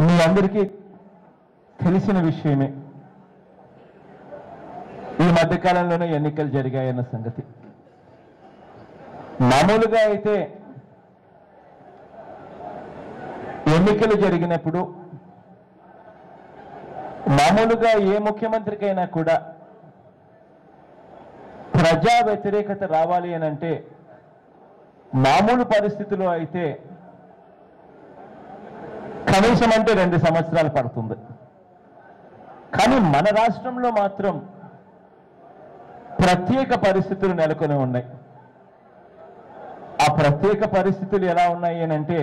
మీ అందరికీ తెలిసిన విషయమే ఈ మధ్యకాలంలోనే ఎన్నికలు జరిగాయన్న సంగతి. మామూలుగా అయితే ఎన్నికలు జరిగినప్పుడు మామూలుగా ఏ ముఖ్యమంత్రికైనా కూడా ప్రజా వ్యతిరేకత రావాలి అని అంటే మామూలు పరిస్థితుల్లో అయితే కనీసం అంటే 2 సంవత్సరాలు పడుతుంది. కానీ మన రాష్ట్రంలో మాత్రం ప్రత్యేక పరిస్థితులు నెలకొని ఉన్నాయి. ఆ ప్రత్యేక పరిస్థితులు ఎలా ఉన్నాయి అని అంటే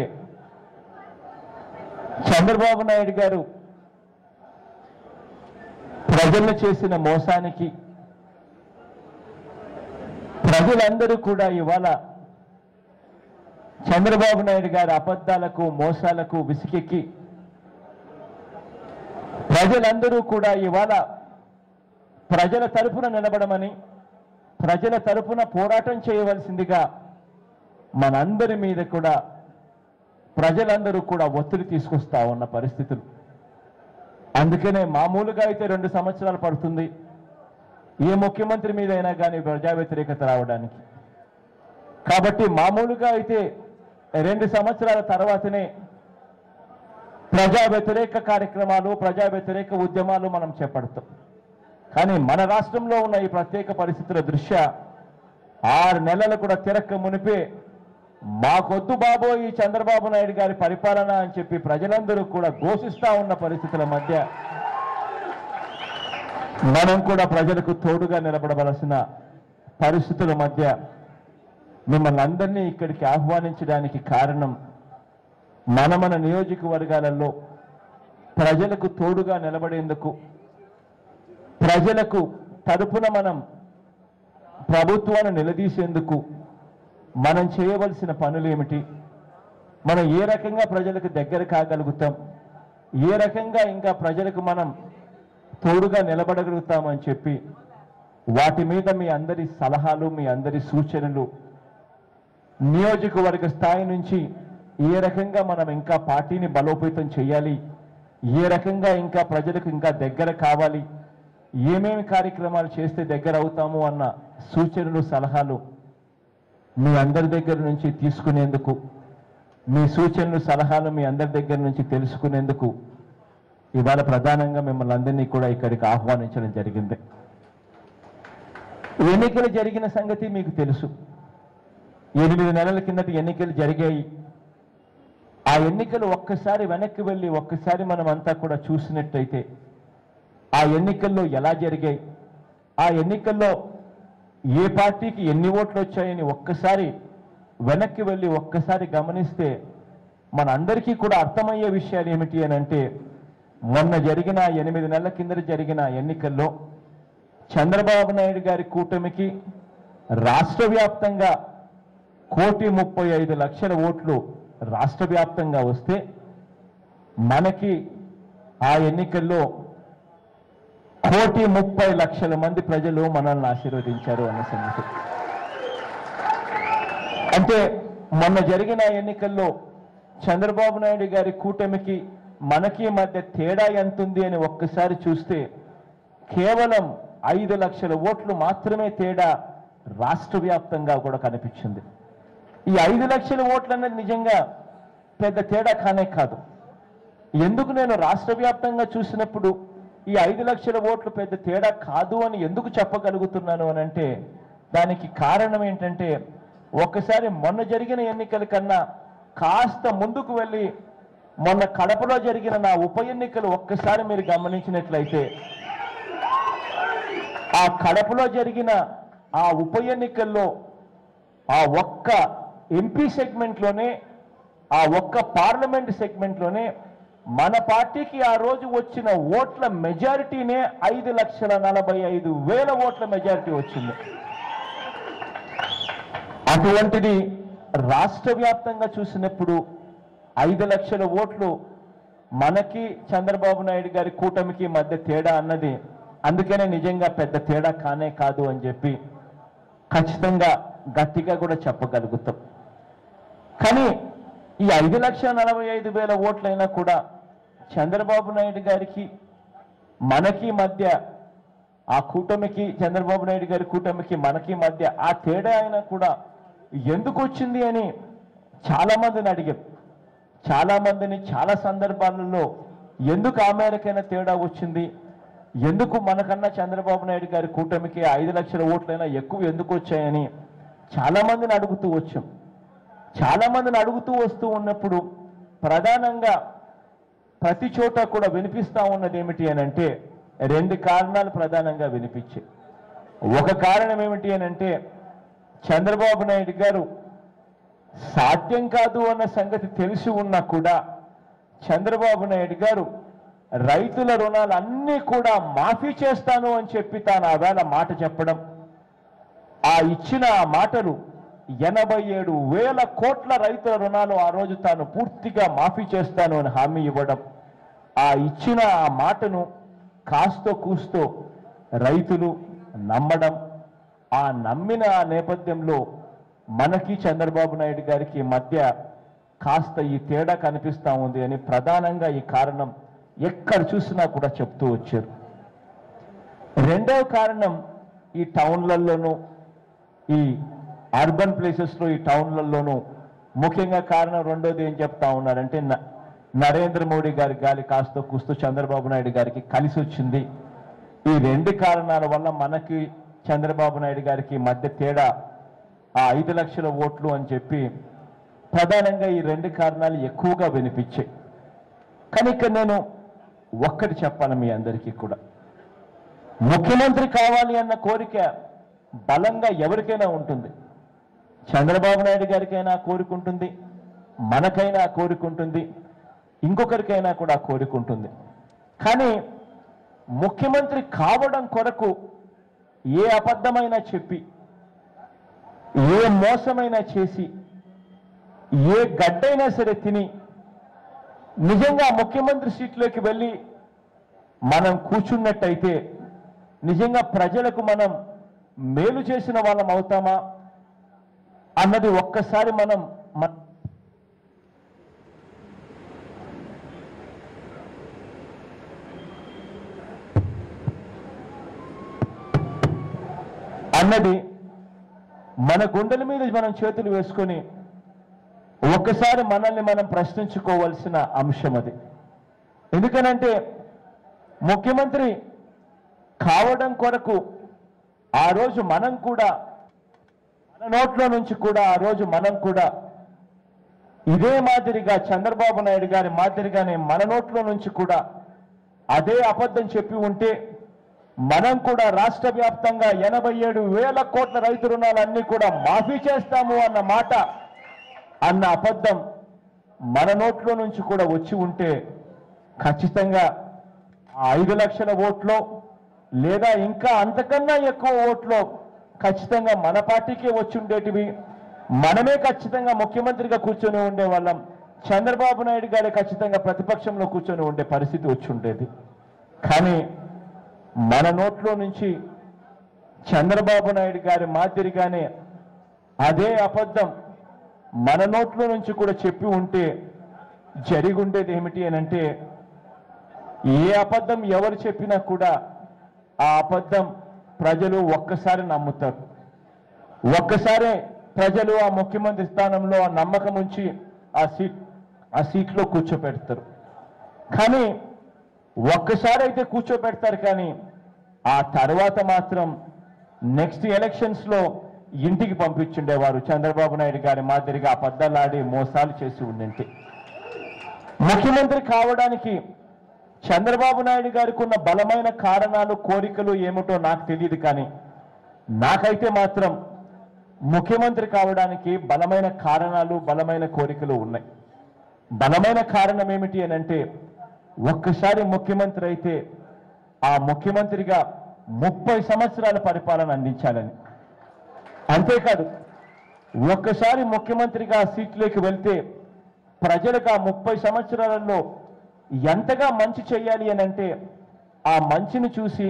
చంద్రబాబు నాయుడు గారు ప్రజలను చేసిన మోసానికి ప్రజలందరూ కూడా ఇవాళ చంద్రబాబు నాయుడు గారి అబద్ధాలకు మోసాలకు విసికెక్కి ప్రజలందరూ కూడా ఇవాళ ప్రజల తరపున నిలబడమని ప్రజల తరపున పోరాటం చేయవలసిందిగా మనందరి మీద కూడా ప్రజలందరూ కూడా ఒత్తిడి తీసుకొస్తా ఉన్న పరిస్థితులు. అందుకనే మామూలుగా అయితే 2 సంవత్సరాలు పడుతుంది ఏ ముఖ్యమంత్రి మీద అయినా కానీ ప్రజా వ్యతిరేకత రావడానికి. కాబట్టి మామూలుగా అయితే 2 సంవత్సరాల తర్వాతనే ప్రజా వ్యతిరేక కార్యక్రమాలు ప్రజా వ్యతిరేక ఉద్యమాలు మనం చేపడతాం. కానీ మన రాష్ట్రంలో ఉన్న ఈ ప్రత్యేక పరిస్థితుల దృష్ట్యా 6 నెలలు కూడా తిరక్క మునిపే మాకొద్దు బాబో ఈ చంద్రబాబు నాయుడు గారి పరిపాలన అని చెప్పి ప్రజలందరూ కూడా ఘోషిస్తా ఉన్న పరిస్థితుల మధ్య మనం కూడా ప్రజలకు తోడుగా నిలబడవలసిన పరిస్థితుల మధ్య మిమ్మల్ని అందరినీ ఇక్కడికి ఆహ్వానించడానికి కారణం మన నియోజకవర్గాలలో ప్రజలకు తోడుగా నిలబడేందుకు ప్రజలకు తరపున మనం ప్రభుత్వాన్ని నిలదీసేందుకు మనం చేయవలసిన పనులు ఏమిటి, మనం ఏ రకంగా ప్రజలకు దగ్గర కాగలుగుతాం, ఏ రకంగా ఇంకా ప్రజలకు మనం తోడుగా నిలబడగలుగుతామని చెప్పి వాటి మీద మీ అందరి సలహాలు మీ అందరి సూచనలు నియోజకవర్గ స్థాయి నుంచి ఏ రకంగా మనం ఇంకా పార్టీని బలోపేతం చేయాలి, ఏ రకంగా ఇంకా ప్రజలకు ఇంకా దగ్గర కావాలి, ఏమేమి కార్యక్రమాలు చేస్తే దగ్గర అవుతాము అన్న సూచనలు సలహాలు మీ అందరి దగ్గర నుంచి తీసుకునేందుకు మీ సూచనలు సలహాలు మీ అందరి దగ్గర నుంచి తెలుసుకునేందుకు ఇవాళ ప్రధానంగా మిమ్మల్ని అందరినీ కూడా ఇక్కడికి ఆహ్వానించడం జరిగింది. ఎన్నికలు జరిగిన సంగతి మీకు తెలుసు. 8 నెలల కిందట ఎన్నికలు జరిగాయి. ఆ ఎన్నికలు ఒక్కసారి వెనక్కి వెళ్ళి ఒక్కసారి మనం అంతా కూడా చూసినట్టయితే ఆ ఎన్నికల్లో ఎలా జరిగాయి, ఆ ఎన్నికల్లో ఏ పార్టీకి ఎన్ని ఓట్లు వచ్చాయని ఒక్కసారి వెనక్కి వెళ్ళి ఒక్కసారి గమనిస్తే మనందరికీ కూడా అర్థమయ్యే విషయాలు ఏమిటి అని అంటే మొన్న జరిగిన 8 నెలల కిందట జరిగిన ఎన్నికల్లో చంద్రబాబు నాయుడు గారి కూటమికి రాష్ట్ర వ్యాప్తంగా 1,35,00,000 ఓట్లు రాష్ట్ర వ్యాప్తంగా వస్తే మనకి ఆ ఎన్నికల్లో 1,30,00,000 మంది ప్రజలు మనల్ని ఆశీర్వదించారు అన్న సంగతి. అంటే మొన్న జరిగిన ఎన్నికల్లో చంద్రబాబు నాయుడు గారి కూటమికి మనకి మధ్య తేడా ఎంతుంది అని ఒక్కసారి చూస్తే కేవలం 5 లక్షల ఓట్లు మాత్రమే తేడా రాష్ట్ర వ్యాప్తంగా కూడా కనిపించింది. ఈ 5 లక్షల ఓట్లు అన్నది నిజంగా పెద్ద తేడా కానే కాదు. ఎందుకు నేను రాష్ట్ర వ్యాప్తంగా చూసినప్పుడు ఈ 5 లక్షల ఓట్లు పెద్ద తేడా కాదు అని ఎందుకు చెప్పగలుగుతున్నాను అని అంటే దానికి కారణం ఏంటంటే ఒక్కసారి మొన్న జరిగిన ఎన్నికల కన్నా కాస్త ముందుకు వెళ్ళి మొన్న కడపలో జరిగిన నా ఉప ఎన్నికలు ఒక్కసారి మీరు గమనించినట్లయితే ఆ కడపలో జరిగిన ఆ ఉప ఎన్నికల్లో ఆ ఒక్క ఎంపీ సెగ్మెంట్లోనే ఆ ఒక్క పార్లమెంట్ సెగ్మెంట్లోనే మన పార్టీకి ఆ రోజు వచ్చిన ఓట్ల మెజారిటీనే 5,45,000 ఓట్ల మెజారిటీ వచ్చింది. అటువంటిది రాష్ట్ర వ్యాప్తంగా చూసినప్పుడు 5 లక్షల ఓట్లు మనకి చంద్రబాబు నాయుడు గారి కూటమికి మధ్య తేడా అన్నది అందుకనే నిజంగా పెద్ద తేడా కానే కాదు అని చెప్పి ఖచ్చితంగా గట్టిగా కూడా చెప్పగలుగుతాం. కానీ ఈ 5,45,000 ఓట్లైనా కూడా చంద్రబాబు నాయుడు గారికి మనకి మధ్య ఆ కూటమికి చంద్రబాబు నాయుడు గారి కూటమికి మనకి మధ్య ఆ తేడా అయినా కూడా ఎందుకు వచ్చింది అని చాలా మందిని అడిగారు. చాలా మందిని చాలా సందర్భాలలో ఎందుకు ఆ మేరకైనా తేడా వచ్చింది, ఎందుకు మనకన్నా చంద్రబాబు నాయుడు గారి కూటమికి 5 లక్షల ఓట్లైనా ఎక్కువ ఎందుకు వచ్చాయని చాలా మందిని అడుగుతూ వచ్చాం. చాలా మందిని అడుగుతూ వస్తూ ఉన్నప్పుడు ప్రధానంగా ప్రతి చోట కూడా వినిపిస్తా ఉన్నది ఏమిటి అని అంటే 2 కారణాలు ప్రధానంగా వినిపించాయి. ఒక కారణం ఏమిటి అని అంటే చంద్రబాబు నాయుడు గారు సాధ్యం కాదు అన్న సంగతి తెలిసి ఉన్నా కూడా చంద్రబాబు నాయుడు గారు రైతుల రుణాలన్నీ కూడా మాఫీ చేస్తాను అని చెప్పి తాను ఆవేళ మాట చెప్పడం, ఆ ఇచ్చిన ఆ మాటలు 87,000 కోట్ల రైతుల రుణాలు ఆ రోజు తాను పూర్తిగా మాఫీ చేస్తాను అని హామీ ఇవ్వడం, ఆ ఇచ్చిన ఆ మాటను కాస్తో కూస్తో రైతులు నమ్మడం, ఆ నమ్మిన ఆ నేపథ్యంలో మనకి చంద్రబాబు నాయుడు గారికి మధ్య కాస్త ఈ తేడా కనిపిస్తూ ఉంది అని ప్రధానంగా ఈ కారణం ఎక్కడ చూసినా కూడా చెప్తూ వచ్చారు. రెండవ కారణం ఈ టౌన్లలోనూ ఈ అర్బన్ ప్లేసెస్లో ఈ టౌన్లలోనూ ముఖ్యంగా కారణం రెండోది ఏం చెప్తా ఉన్నారంటే నరేంద్ర మోడీ గారి గాలి కాస్త కూస్తూ చంద్రబాబు నాయుడు గారికి కలిసి వచ్చింది. ఈ 2 కారణాల వల్ల మనకి చంద్రబాబు నాయుడు గారికి మధ్య తేడా ఆ 5 లక్షల ఓట్లు అని చెప్పి ప్రధానంగా ఈ 2 కారణాలు ఎక్కువగా వినిపించాయి. కానీ ఇక్కడ నేను ఒక్కటి చెప్పాను మీ అందరికీ కూడా, ముఖ్యమంత్రి కావాలి అన్న కోరిక బలంగా ఎవరికైనా ఉంటుంది. చంద్రబాబు నాయుడు గారికైనా కోరిక ఉంటుంది, మనకైనా కోరిక ఉంటుంది, ఇంకొకరికైనా కూడా కోరిక ఉంటుంది. కానీ ముఖ్యమంత్రి కావడం కొరకు ఏ అబద్ధమైనా చెప్పి, ఏ మోసమైనా చేసి, ఏ గడ్డైనా సరే తిని నిజంగా ముఖ్యమంత్రి సీట్లోకి వెళ్ళి మనం కూర్చున్నట్టయితే నిజంగా ప్రజలకు మనం మేలు చేసిన వాళ్ళం అవుతామా అన్నది ఒక్కసారి మనం అన్నది మన గుండెల మీద మనం చేతులు వేసుకొని ఒక్కసారి మనల్ని మనం ప్రశ్నించుకోవాల్సిన అంశం అది. ఎందుకనంటే ముఖ్యమంత్రి కావడం కొరకు ఆ రోజు మనం కూడా మన నోట్లో నుంచి కూడా ఆ రోజు మనం కూడా ఇదే మాదిరిగా చంద్రబాబు నాయుడు గారి మాదిరిగానే మన నోట్లో నుంచి కూడా అదే అబద్ధం చెప్పి ఉంటే మనం కూడా రాష్ట్ర వ్యాప్తంగా 87,000 కోట్ల రైతు రుణాలన్నీ కూడా మాఫీ చేస్తాము అన్న మాట, అన్న అబద్ధం మన నోట్లో నుంచి కూడా వచ్చి ఉంటే ఖచ్చితంగా 5 లక్షల ఓట్లో లేదా ఇంకా అంతకన్నా ఎక్కువ ఓట్లో ఖచ్చితంగా మన పార్టీకే వచ్చి ఉండేటివి. మనమే ఖచ్చితంగా ముఖ్యమంత్రిగా కూర్చొని ఉండేవాళ్ళం, చంద్రబాబు నాయుడు గారే ఖచ్చితంగా ప్రతిపక్షంలో కూర్చొని ఉండే పరిస్థితి వచ్చి ఉండేది. కానీ మన నోట్లో నుంచి చంద్రబాబు నాయుడు గారి మాదిరిగానే అదే అబద్ధం మన నోట్లో నుంచి కూడా చెప్పి ఉంటే జరిగి ఉండేది ఏమిటి అని అంటే, ఏ అబద్ధం ఎవరు చెప్పినా కూడా ఆ అబద్ధం ప్రజలు ఒక్కసారి నమ్ముతారు. ఒక్కసారే ప్రజలు ఆ ముఖ్యమంత్రి స్థానంలో ఆ నమ్మకం ఉంచి ఆ సీట్లో కూర్చోపెడతారు. కానీ ఒక్కసారి అయితే కూర్చోపెడతారు, కానీ ఆ తర్వాత మాత్రం నెక్స్ట్ ఎలక్షన్స్లో ఇంటికి పంపించుండేవారు చంద్రబాబు నాయుడు గారి మాదిరిగా అబద్ధాలాడి మోసాలు చేసి ఉండింటే. ముఖ్యమంత్రి కావడానికి చంద్రబాబు నాయుడు గారికి ఉన్న బలమైన కారణాలు, కోరికలు ఏమిటో నాకు తెలియదు, కానీ నాకైతే మాత్రం ముఖ్యమంత్రి కావడానికి బలమైన కారణాలు, బలమైన కోరికలు ఉన్నాయి. బలమైన కారణం ఏమిటి అని అంటే, ఒక్కసారి ముఖ్యమంత్రి అయితే ఆ ముఖ్యమంత్రిగా 30 సంవత్సరాల పరిపాలన అందించాలని. అంతేకాదు, ఒక్కసారి ముఖ్యమంత్రిగా సీట్లోకి వెళ్తే ప్రజలకు ఆ 30 సంవత్సరాలలో ఎంతగా మంచి చేయాలి అని అంటే ఆ మంచిని చూసి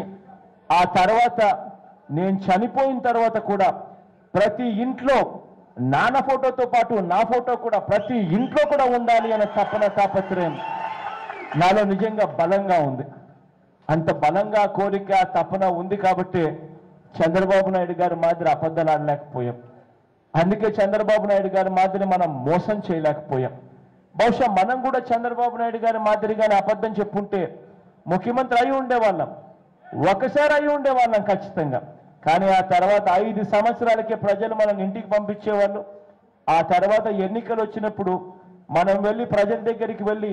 ఆ తర్వాత నేను చనిపోయిన తర్వాత కూడా ప్రతి ఇంట్లో నాన్న ఫోటోతో పాటు నా ఫోటో కూడా ప్రతి ఇంట్లో కూడా ఉండాలి అనే తపన, తాపత్రయం నాలో నిజంగా బలంగా ఉంది. అంత బలంగా కోరిక తపన ఉంది కాబట్టి చంద్రబాబు నాయుడు గారి మాదిరి అబద్ధాలు ఆడలేకపోయాం. అందుకే చంద్రబాబు నాయుడు గారి మాదిరి మనం మోసం చేయలేకపోయాం. బహుశా మనం కూడా చంద్రబాబు నాయుడు గారి మాదిరిగానే అబద్ధం చెప్పుంటే ముఖ్యమంత్రి అయి ఉండేవాళ్ళం, ఒకసారి అయి ఉండేవాళ్ళం ఖచ్చితంగా. కానీ ఆ తర్వాత 5 సంవత్సరాలకే ప్రజలు మనల్ని ఇంటికి పంపించేవాళ్ళు. ఆ తర్వాత ఎన్నికలు వచ్చినప్పుడు మనం వెళ్ళి ప్రజల దగ్గరికి వెళ్ళి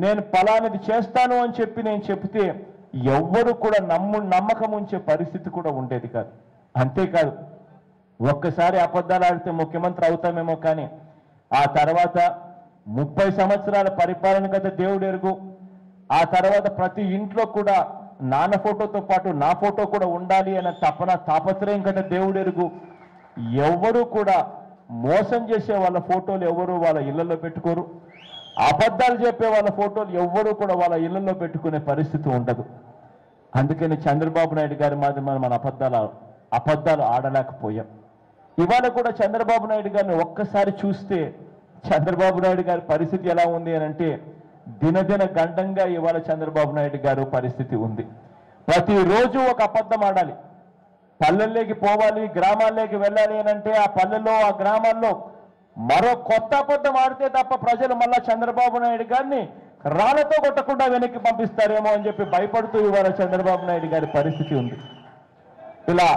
నేను పలానది చేస్తాను అని చెప్పి నేను చెప్తే ఎవ్వరు కూడా నమ్మకం ఉంచే పరిస్థితి కూడా ఉండేది కాదు. అంతేకాదు, ఒక్కసారి అబద్ధాలు ఆడితే ముఖ్యమంత్రి అవుతామేమో, కానీ ఆ తర్వాత 30 సంవత్సరాల పరిపాలన కదా దేవుడు ఎరుగు. ఆ తర్వాత ప్రతి ఇంట్లో కూడా నాన్న ఫోటోతో పాటు నా ఫోటో కూడా ఉండాలి అన్న తాపత్రయం కదా దేవుడు ఎరుగు. ఎవరు కూడా మోసం చేసే వాళ్ళ ఫోటోలు ఎవరు వాళ్ళ ఇళ్లలో పెట్టుకోరు. అబద్ధాలు చెప్పే వాళ్ళ ఫోటోలు ఎవ్వరూ కూడా వాళ్ళ ఇళ్లలో పెట్టుకునే పరిస్థితి ఉండదు. అందుకని చంద్రబాబు నాయుడు గారి మాదిరి మన అబద్ధాలు ఆడలేకపోయాం. ఇవాళ కూడా చంద్రబాబు నాయుడు గారిని ఒక్కసారి చూస్తే చంద్రబాబు నాయుడు గారి పరిస్థితి ఎలా ఉంది అని అంటే దినదిన గండంగా ఇవాళ చంద్రబాబు నాయుడు గారు పరిస్థితి ఉంది. ప్రతిరోజు ఒక అబద్ధం ఆడాలి. పల్లెల్లోకి పోవాలి, గ్రామాల్లోకి వెళ్ళాలి అని అంటే ఆ పల్లెల్లో ఆ గ్రామాల్లో మరో కొత్త అబద్ధం ఆడితే తప్ప ప్రజలు మళ్ళా చంద్రబాబు నాయుడు గారిని రాళ్లతో కొట్టకుండా వెనక్కి పంపిస్తారేమో అని చెప్పి భయపడుతూ ఇవాళ చంద్రబాబు నాయుడు గారి పరిస్థితి ఉంది. ఇలా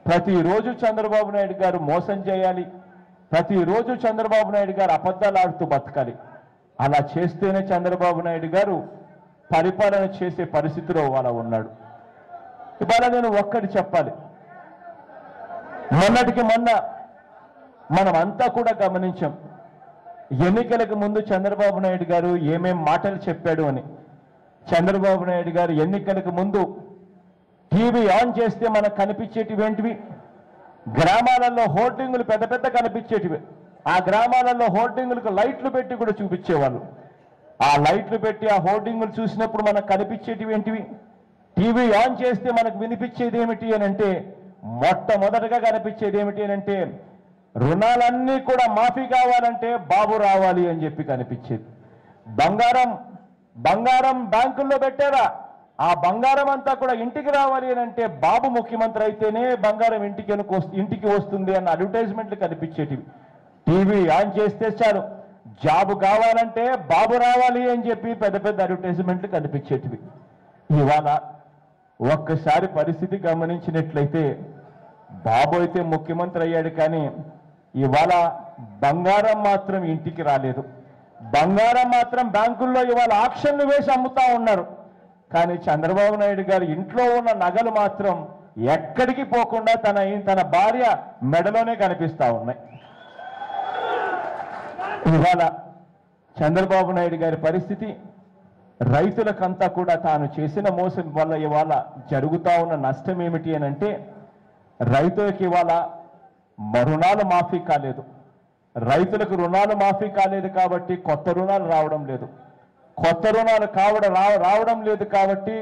ప్రతిరోజు చంద్రబాబు నాయుడు గారు మోసం చేయాలి, ప్రతిరోజు చంద్రబాబు నాయుడు గారు అబద్ధాలు ఆడుతూ బతకాలి. అలా చేస్తేనే చంద్రబాబు నాయుడు గారు పరిపాలన చేసే పరిస్థితిలో వాళ్ళ ఉన్నాడు. ఇవాళ నేను ఒక్కటి చెప్పాలి. మొన్నటికి మొన్న మనం అంతా కూడా గమనించాం, ఎన్నికలకు ముందు చంద్రబాబు నాయుడు గారు ఏమేం మాటలు చెప్పాడు అని. చంద్రబాబు నాయుడు గారు ఎన్నికలకు ముందు టీవీ ఆన్ చేస్తే మనకు కనిపించేటివి ఏంటివి? గ్రామాలలో హోర్డింగులు పెద్ద పెద్ద కనిపించేటివి. ఆ గ్రామాలలో హోర్డింగులకు లైట్లు పెట్టి కూడా చూపించేవాళ్ళు. ఆ లైట్లు పెట్టి ఆ హోర్డింగులు చూసినప్పుడు మనకు కనిపించేటివి ఏంటివి? టీవీ ఆన్ చేస్తే మనకు వినిపించేది ఏమిటి అని అంటే మొట్టమొదటగా కనిపించేది ఏమిటి అని అంటే రుణాలన్నీ కూడా మాఫీ కావాలంటే బాబు రావాలి అని చెప్పి కనిపించేది. బంగారం బ్యాంకుల్లో పెట్టారా, ఆ బంగారం అంతా కూడా ఇంటికి రావాలి అని అంటే బాబు ముఖ్యమంత్రి అయితేనే బంగారం ఇంటికి వస్తుంది అన్న అడ్వర్టైజ్మెంట్లు కనిపించేటివి. టీవీ ఆన్ చేస్తే చాలు జాబు కావాలంటే బాబు రావాలి అని చెప్పి పెద్ద పెద్ద అడ్వర్టైజ్మెంట్లు కనిపించేటివి. ఇవాళ ఒక్కసారి పరిస్థితి గమనించినట్లయితే బాబు అయితే ముఖ్యమంత్రి అయ్యాడు, కానీ ఇవాళ బంగారం మాత్రం ఇంటికి రాలేదు. బంగారం మాత్రం బ్యాంకుల్లో ఇవాళ ఆక్షన్లు వేసి అమ్ముతా ఉన్నారు. కానీ చంద్రబాబు నాయుడు గారు ఇంట్లో ఉన్న నగలు మాత్రం ఎక్కడికి పోకుండా తన భార్య మెడలోనే కనిపిస్తా ఉన్నాయి. ఇవాళ చంద్రబాబు నాయుడు గారి పరిస్థితి రైతులకంతా కూడా తాను చేసిన మోసం వల్ల ఇవాళ జరుగుతా ఉన్న నష్టం ఏమిటి అని అంటే రైతులకు ఇవాళ రుణాలు మాఫీ కాలేదు. రైతులకు రుణాలు మాఫీ కాలేదు కాబట్టి కొత్త రుణాలు రావడం లేదు. కొత్త రుణాలు రావడం లేదు కాబట్టి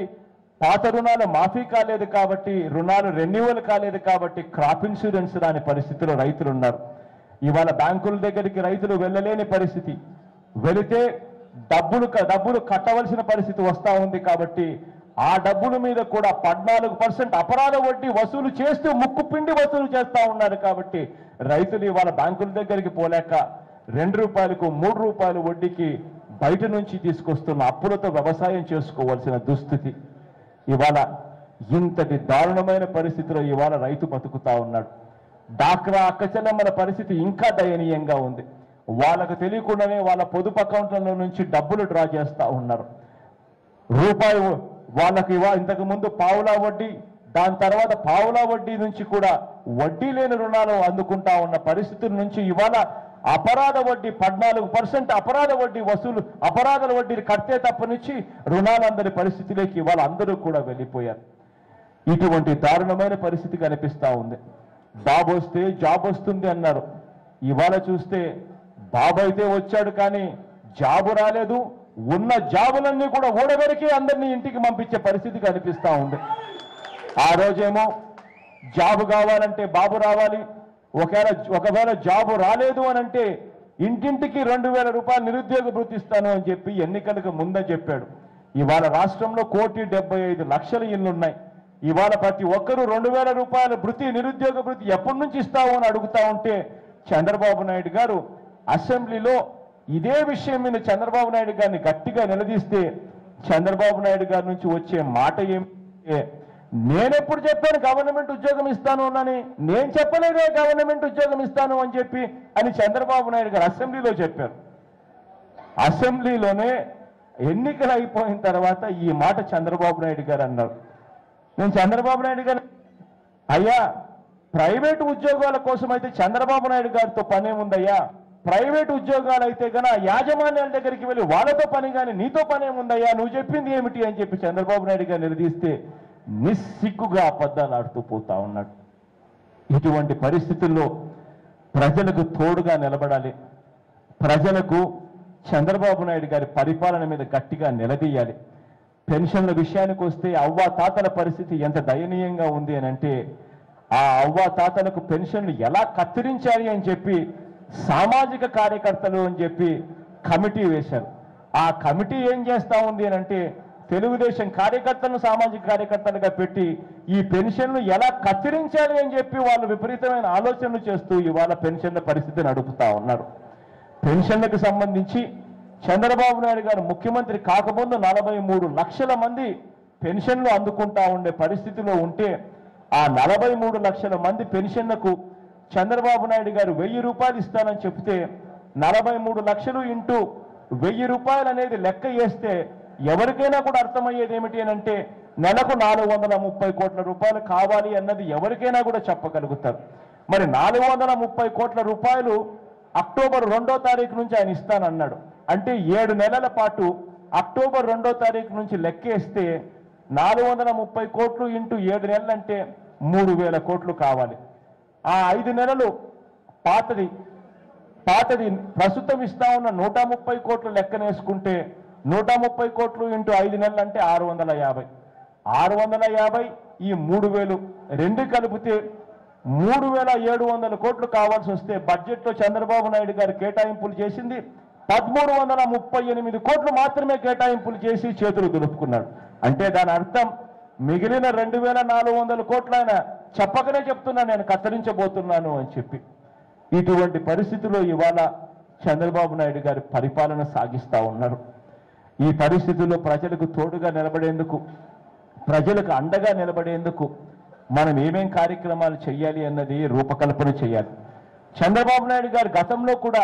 పాత రుణాలు మాఫీ కాలేదు కాబట్టి రుణాలు రెన్యువల్ కాలేదు కాబట్టి క్రాప్ ఇన్సూరెన్స్ రాని పరిస్థితిలో రైతులు ఉన్నారు. ఇవాళ బ్యాంకుల దగ్గరికి రైతులు వెళ్ళలేని పరిస్థితి, వెళితే డబ్బులు కట్టవలసిన పరిస్థితి వస్తూ ఉంది. కాబట్టి ఆ డబ్బుల మీద కూడా 14% అపరాధ వడ్డీ వసూలు చేస్తూ ముక్కు పిండి వసూలు చేస్తూ ఉన్నారు. కాబట్టి రైతులు ఇవాళ బ్యాంకుల దగ్గరికి పోలేక 2 రూపాయలకు 3 రూపాయల వడ్డీకి బయట నుంచి తీసుకొస్తున్న అప్పులతో వ్యవసాయం చేసుకోవాల్సిన దుస్థితి. ఇవాళ ఇంతటి దారుణమైన పరిస్థితిలో ఇవాళ రైతు బతుకుతా ఉన్నాడు. డాక్రా అక్కచెల్లెమ్మల పరిస్థితి ఇంకా దయనీయంగా ఉంది. వాళ్ళకు తెలియకుండానే వాళ్ళ పొదుపు అకౌంట్లలో నుంచి డబ్బులు డ్రా చేస్తూ ఉన్నారు. రూపాయి వాళ్ళకి ఇంతకు ముందు పావులా వడ్డీ, దాని తర్వాత పావులా వడ్డీ నుంచి కూడా వడ్డీ లేని రుణాలు అందుకుంటా ఉన్న పరిస్థితుల నుంచి ఇవాళ అపరాధ వడ్డీ 14% అపరాధ వడ్డీ వసూలు, అపరాధాల వడ్డీని కడితే తప్పనిచ్చి రుణాలందరి పరిస్థితిలోకి ఇవాళ అందరూ కూడా వెళ్ళిపోయారు. ఇటువంటి దారుణమైన పరిస్థితి కనిపిస్తా ఉంది. బాబు వస్తే జాబ్ వస్తుంది అన్నారు. ఇవాళ చూస్తే బాబు అయితే వచ్చాడు కానీ జాబు రాలేదు. ఉన్న జాబులన్నీ కూడా ఊడబెరికి అందరినీ ఇంటికి పంపించే పరిస్థితి కనిపిస్తా ఉంది. ఆ రోజేమో జాబు కావాలంటే బాబు రావాలి, ఒకవేళ జాబు రాలేదు అని అంటే ఇంటింటికి 2000 రూపాయలు నిరుద్యోగ భృతి ఇస్తాను అని చెప్పి ఎన్నికలకు ముందే చెప్పాడు. ఇవాళ రాష్ట్రంలో 1,75,00,000 ఇళ్లున్నాయి. ఇవాళ ప్రతి ఒక్కరూ 2,000 రూపాయల భృతి, నిరుద్యోగ భృతి ఎప్పటి నుంచి ఇస్తావు అని అడుగుతా ఉంటే చంద్రబాబు నాయుడు గారు అసెంబ్లీలో ఇదే విషయం మీద చంద్రబాబు నాయుడు గారిని గట్టిగా నిలదీస్తే చంద్రబాబు నాయుడు గారి నుంచి వచ్చే మాట ఏమిటంటే, నేనెప్పుడు చెప్పాను గవర్నమెంట్ ఉద్యోగం ఇస్తాను అని, నేను చెప్పలేదే గవర్నమెంట్ ఉద్యోగం ఇస్తాను అని చెప్పి అని చంద్రబాబు నాయుడు గారు అసెంబ్లీలో చెప్పారు. అసెంబ్లీలోనే ఎన్నికలు అయిపోయిన తర్వాత ఈ మాట చంద్రబాబు నాయుడు గారు అన్నారు. నేను చంద్రబాబు నాయుడు గారు, అయ్యా ప్రైవేటు ఉద్యోగాల కోసం అయితే చంద్రబాబు నాయుడు గారితో పనేముందయ్యా, ప్రైవేటు ఉద్యోగాలు అయితే గన యాజమాన్యాల దగ్గరికి వెళ్ళి వాళ్ళతో పని కానీ నీతో పనేముందయ్యా, నువ్వు చెప్పింది ఏమిటి అని చెప్పి చంద్రబాబు నాయుడు గారు నిలదీస్తే నిస్సిగ్గుగా అబద్ధాలు ఆడుతూ పోతా ఉన్నాడు. ఇటువంటి పరిస్థితుల్లో ప్రజలకు తోడుగా నిలబడాలి, ప్రజలకు చంద్రబాబు నాయుడు గారి పరిపాలన మీద గట్టిగా నిలదీయాలి. పెన్షన్ల విషయానికి వస్తే అవ్వా తాతల పరిస్థితి ఎంత దయనీయంగా ఉంది అని అంటే, ఆ అవ్వా తాతలకు పెన్షన్లు ఎలా కత్తిరించాలి అని చెప్పి సామాజిక కార్యకర్తలు అని చెప్పి కమిటీ వేశారు. ఆ కమిటీ ఏం చేస్తా ఉంది అని అంటే, తెలుగుదేశం కార్యకర్తలను సామాజిక కార్యకర్తలుగా పెట్టి ఈ పెన్షన్లు ఎలా కత్తిరించాలి అని చెప్పి వాళ్ళు విపరీతమైన ఆలోచనలు చేస్తూ ఇవాళ పెన్షన్ల పరిస్థితి నడుపుతా ఉన్నారు. పెన్షన్లకు సంబంధించి చంద్రబాబు నాయుడు గారు ముఖ్యమంత్రి కాకముందు 43 లక్షల మంది పెన్షన్లు అందుకుంటా ఉండే పరిస్థితిలో ఉంటే, ఆ 43 లక్షల మంది పెన్షన్లకు చంద్రబాబు నాయుడు గారు 1000 రూపాయలు ఇస్తానని చెప్తే 43 లక్షలు ఇంటూ 1000 రూపాయలు అనేది లెక్క వేస్తే ఎవరికైనా కూడా అర్థమయ్యేది ఏమిటి అని అంటే, నెలకు 430 కోట్ల రూపాయలు కావాలి అన్నది ఎవరికైనా కూడా చెప్పగలుగుతారు. మరి 430 కోట్ల రూపాయలు అక్టోబర్ 2వ తారీఖు నుంచి ఆయన ఇస్తానన్నాడు. అంటే 7 నెలల పాటు అక్టోబర్ 2వ తారీఖు నుంచి లెక్కేస్తే 430 కోట్లు ఇంటూ 7 నెలలు అంటే 3000 కోట్లు కావాలి. ఆ 5 నెలలు పాతది ప్రస్తుతం ఇస్తా ఉన్న 130 కోట్లు లెక్కనేసుకుంటే 130 కోట్లు ఇంటూ 5 నెలలు అంటే 650 ఈ 3000 రెండు కలిపితే 3700 కోట్లు కావాల్సి వస్తే బడ్జెట్లో చంద్రబాబు నాయుడు గారు కేటాయింపులు చేసింది 1338 కోట్లు మాత్రమే కేటాయింపులు చేసి చేతులు దులుపుకున్నాడు. అంటే దాని అర్థం మిగిలిన 2400 కోట్లు ఆయన చెప్పకనే చెప్తున్నా నేను కత్తిరించబోతున్నాను అని చెప్పి. ఇటువంటి పరిస్థితిలో ఇవాళ చంద్రబాబు నాయుడు గారి పరిపాలన సాగిస్తా ఉన్నారు. ఈ పరిస్థితుల్లో ప్రజలకు తోడుగా నిలబడేందుకు, ప్రజలకు అండగా నిలబడేందుకు మనం ఏమేం కార్యక్రమాలు చేయాలి అన్నది రూపకల్పన చేయాలి. చంద్రబాబు నాయుడు గారు గతంలో కూడా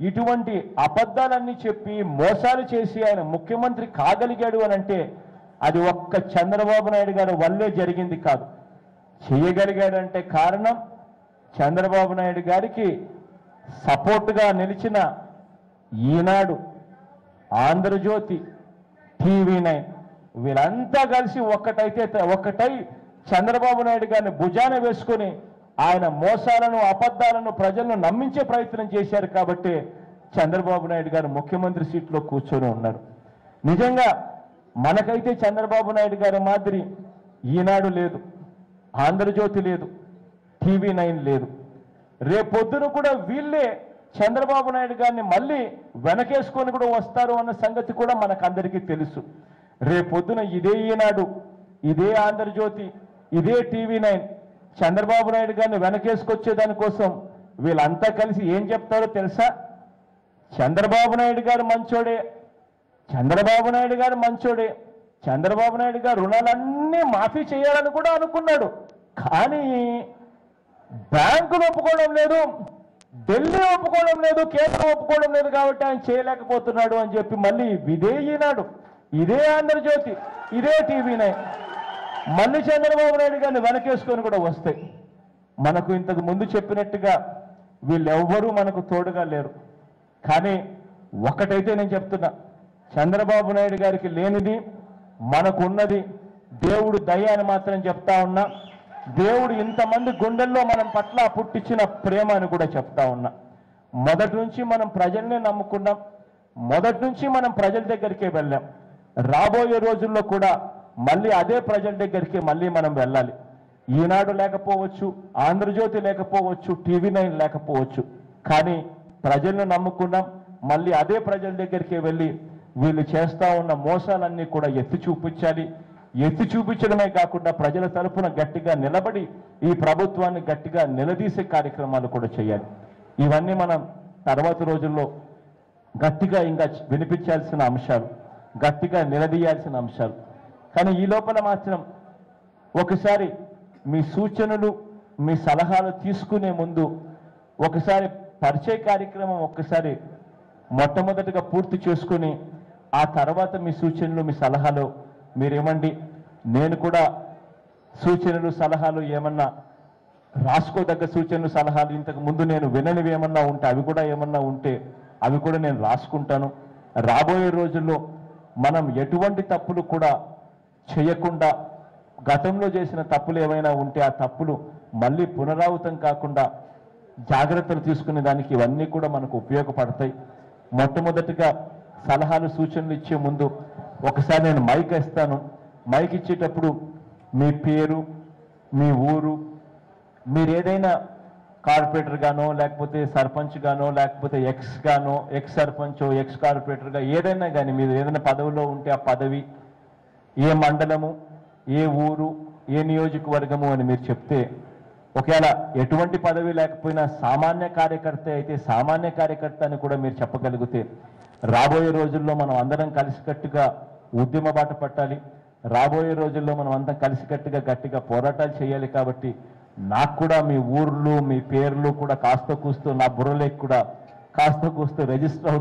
ఇటువంటి అబద్ధాలన్నీ చెప్పి మోసాలు చేసి ఆయన ముఖ్యమంత్రి కాగలిగాడు అని అంటే అది ఒక్క చంద్రబాబు నాయుడు గారి వల్లే జరిగింది కాదు. చేయగలిగాడంటే కారణం చంద్రబాబు నాయుడు గారికి సపోర్టుగా నిలిచిన ఈనాడు, ఆంధ్రజ్యోతి, TV9 వీళ్ళంతా కలిసి ఒక్కటై చంద్రబాబు నాయుడు గారిని భుజాన వేసుకొని ఆయన మోసాలను, అబద్ధాలను ప్రజలను నమ్మించే ప్రయత్నం చేశారు కాబట్టి చంద్రబాబు నాయుడు గారు ముఖ్యమంత్రి సీట్లో కూర్చొని ఉన్నారు. నిజంగా మనకైతే చంద్రబాబు నాయుడు గారి మాదిరి ఈనాడు లేదు, ఆంధ్రజ్యోతి లేదు, TV9 లేదు. రేపొద్దున కూడా వీళ్ళే చంద్రబాబు నాయుడు గారిని మళ్ళీ వెనకేసుకొని కూడా వస్తారు అన్న సంగతి కూడా మనకందరికీ తెలుసు. రేపొద్దున ఇదే ఈనాడు, ఇదే ఆంధ్రజ్యోతి, ఇదే TV9 చంద్రబాబు నాయుడు గారిని వెనకేసుకొచ్చే దానికోసం వీళ్ళంతా కలిసి ఏం చెప్తారో తెలుసా? చంద్రబాబు నాయుడు గారు మంచోడే, చంద్రబాబు నాయుడు గారు మంచోడే, చంద్రబాబు నాయుడు గారు రుణాలన్నీ మాఫీ చేయాలని కూడా అనుకున్నాడు. కానీ బ్యాంకులు ఒప్పుకోవడం లేదు, ఢిల్లీ ఒప్పుకోవడం లేదు, కేంద్రం ఒప్పుకోవడం లేదు కాబట్టి ఆయన చేయలేకపోతున్నాడు అని చెప్పి మళ్ళీ ఇదే ఈనాడు, ఇదే ఆంధ్రజ్యోతి, ఇదే TV9 మళ్ళీ చంద్రబాబు నాయుడు గారిని వెనకేసుకొని కూడా వస్తాయి. మనకు ఇంతకు ముందు చెప్పినట్టుగా వీళ్ళెవ్వరూ మనకు తోడుగా లేరు. కానీ ఒకటైతే నేను చెప్తున్నా, చంద్రబాబు నాయుడు గారికి లేనిది మనకున్నది దేవుడు దయ అని మాత్రం చెప్తా ఉన్నా. దేవుడు ఇంతమంది గుండెల్లో మనం పట్ల పుట్టించిన ప్రేమ అని కూడా చెప్తా ఉన్నా. మొదటి నుంచి మనం ప్రజల్నే నమ్ముకున్నాం, మొదటి నుంచి మనం ప్రజల దగ్గరికే వెళ్ళాం. రాబోయే రోజుల్లో కూడా మళ్ళీ అదే ప్రజల దగ్గరికి మళ్ళీ మనం వెళ్ళాలి. ఈనాడు లేకపోవచ్చు, ఆంధ్రజ్యోతి లేకపోవచ్చు, TV9 లేకపోవచ్చు, కానీ ప్రజలను నమ్ముకున్నాం. మళ్ళీ అదే ప్రజల దగ్గరికి వెళ్ళి వీళ్ళు చేస్తా ఉన్న మోసాలన్నీ కూడా ఎత్తి చూపించాలి. ఎత్తి చూపించడమే కాకుండా ప్రజల తరపున గట్టిగా నిలబడి ఈ ప్రభుత్వాన్ని గట్టిగా నిలదీసే కార్యక్రమాలు కూడా చేయాలి. ఇవన్నీ మనం తర్వాత రోజుల్లో గట్టిగా ఇంకా వినిపించాల్సిన అంశాలు, గట్టిగా నిలదీయాల్సిన అంశాలు. కానీ ఈ లోపల మాత్రం ఒకసారి మీ సూచనలు మీ సలహాలు తీసుకునే ముందు ఒకసారి పరిచయ కార్యక్రమం ఒక్కసారి మొట్టమొదటిగా పూర్తి చేసుకుని ఆ తర్వాత మీ సూచనలు మీ సలహాలు మీరేమండి, నేను కూడా సూచనలు సలహాలు ఏమన్నా రాసుకోదగ్గ సూచనలు సలహాలు ఇంతకు ముందు నేను విననివి ఏమన్నా ఉంటే అవి కూడా ఏమన్నా ఉంటే అవి కూడా నేను రాసుకుంటాను. రాబోయే రోజుల్లో మనం ఎటువంటి తప్పులు కూడా చేయకుండా గతంలో చేసిన తప్పులు ఏమైనా ఉంటే ఆ తప్పులు మళ్ళీ పునరావృతం కాకుండా జాగ్రత్తలు తీసుకునే దానికి ఇవన్నీ కూడా మనకు ఉపయోగపడతాయి. మొట్టమొదటిగా సలహాలు సూచనలు ఇచ్చే ముందు ఒకసారి నేను మైక్ ఇస్తాను. మైక్ ఇచ్చేటప్పుడు మీ పేరు, మీ ఊరు, మీరు ఏదైనా కార్పొరేటర్ గానో లేకపోతే సర్పంచ్ గానో లేకపోతే ఎక్స్ గానో ఎక్స్ సర్పంచో ఎక్స్ కార్పొరేటర్గా ఏదైనా కానీ మీరు ఏదైనా పదవిలో ఉంటే ఆ పదవి, ఏ మండలము, ఏ ఊరు, ఏ నియోజకవర్గము అని మీరు చెప్తే ఒకవేళ ఎటువంటి పదవి లేకపోయినా సామాన్య కార్యకర్త అయితే సామాన్య కార్యకర్త అని కూడా మీరు చెప్పగలిగితే రాబోయే రోజుల్లో మనం అందరం కలిసికట్టుగా ఉద్యమ బాట పట్టాలి. రాబోయే రోజుల్లో మనం అందరం కలిసికట్టుగా గట్టిగా పోరాటాలు చేయాలి. కాబట్టి నాకు కూడా మీ ఊర్లు మీ పేర్లు కూడా కాస్త కూస్తూ నా బుర్రలేకి కూడా కాస్త కూస్తూ రిజిస్టర్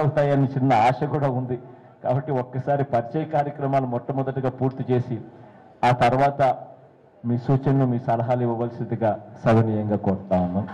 అవుతాయి అని చిన్న ఆశ కూడా ఉంది. కాబట్టి ఒక్కసారి పరిచయ కార్యక్రమాలు మొట్టమొదటిగా పూర్తి చేసి ఆ తర్వాత మీ సూచనలు మీ సలహాలు ఇవ్వవలసిందిగా సవినీయంగా కోరుతా ఉన్నాం.